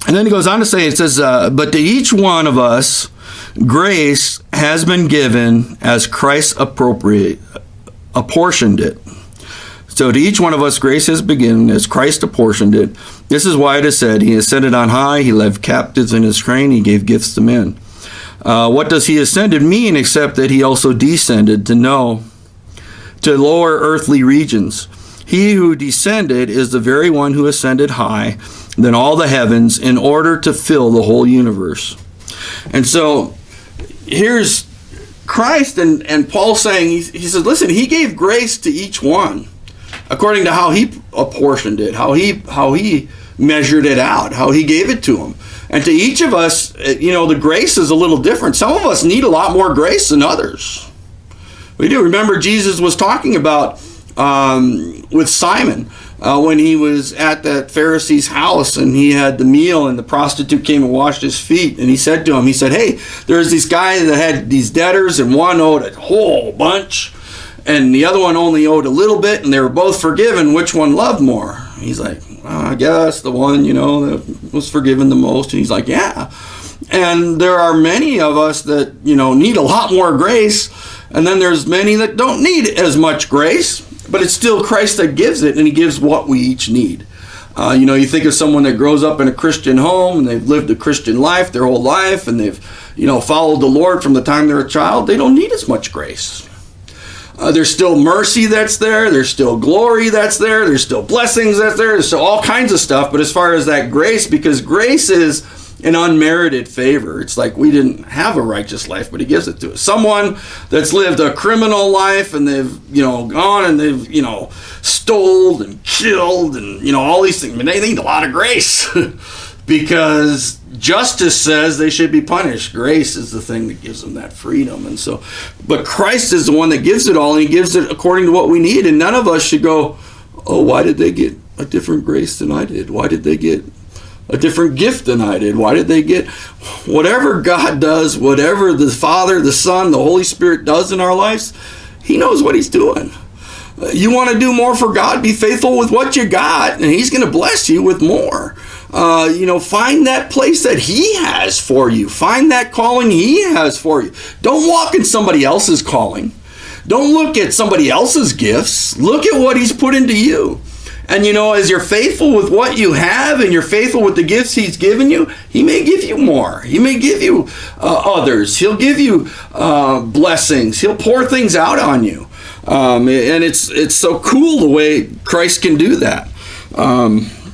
And then he goes on to say, it says, but to each one of us, grace has been given as Christ apportioned it. So to each one of us, grace has been given as Christ apportioned it. This is why it is said, he ascended on high, he led captives in his train, he gave gifts to men. What does he ascended mean except that he also descended to lower earthly regions? He who descended is the very one who ascended high than all the heavens in order to fill the whole universe. And so here's Christ and Paul saying, he says, listen, he gave grace to each one according to how he apportioned it, how he measured it out, how he gave it to them. And to each of us, the grace is a little different. Some of us need a lot more grace than others. We do. Remember, Jesus was talking about with Simon when he was at that Pharisee's house and he had the meal and the prostitute came and washed his feet. And he said to him, hey, there's this guy that had these debtors and one owed a whole bunch and the other one only owed a little bit and they were both forgiven. Which one loved more? He's like, I guess the one, that was forgiven the most. And he's like, yeah. And there are many of us that, need a lot more grace. And then there's many that don't need as much grace, but it's still Christ that gives it, and he gives what we each need. You think of someone that grows up in a Christian home, and they've lived a Christian life their whole life, and they've, followed the Lord from the time they're a child. They don't need as much grace. There's still mercy that's there. There's still glory that's there. There's still blessings that's there. There's still all kinds of stuff. But as far as that grace, because grace is an unmerited favor. It's like we didn't have a righteous life, but he gives it to us. Someone that's lived a criminal life and they've, gone and they've, stole and killed and, all these things. I mean, they need a lot of grace because justice says they should be punished. Grace is the thing that gives them that freedom. And so, but Christ is the one that gives it all, and he gives it according to what we need. And none of us should go, oh, why did they get a different grace than I did? Why did they get a different gift than I did? Why did they get whatever God does, whatever the Father, the Son, the Holy Spirit does in our lives? He knows what he's doing. You want to do more for God? Be faithful with what you got, and he's going to bless you with more. Find that place that he has for you. Find that calling he has for you. Don't walk in somebody else's calling. Don't look at somebody else's gifts. Look at what he's put into you. And as you're faithful with what you have and you're faithful with the gifts he's given you, he may give you more. He may give you others. He'll give you blessings. He'll pour things out on you. And it's so cool the way Christ can do that.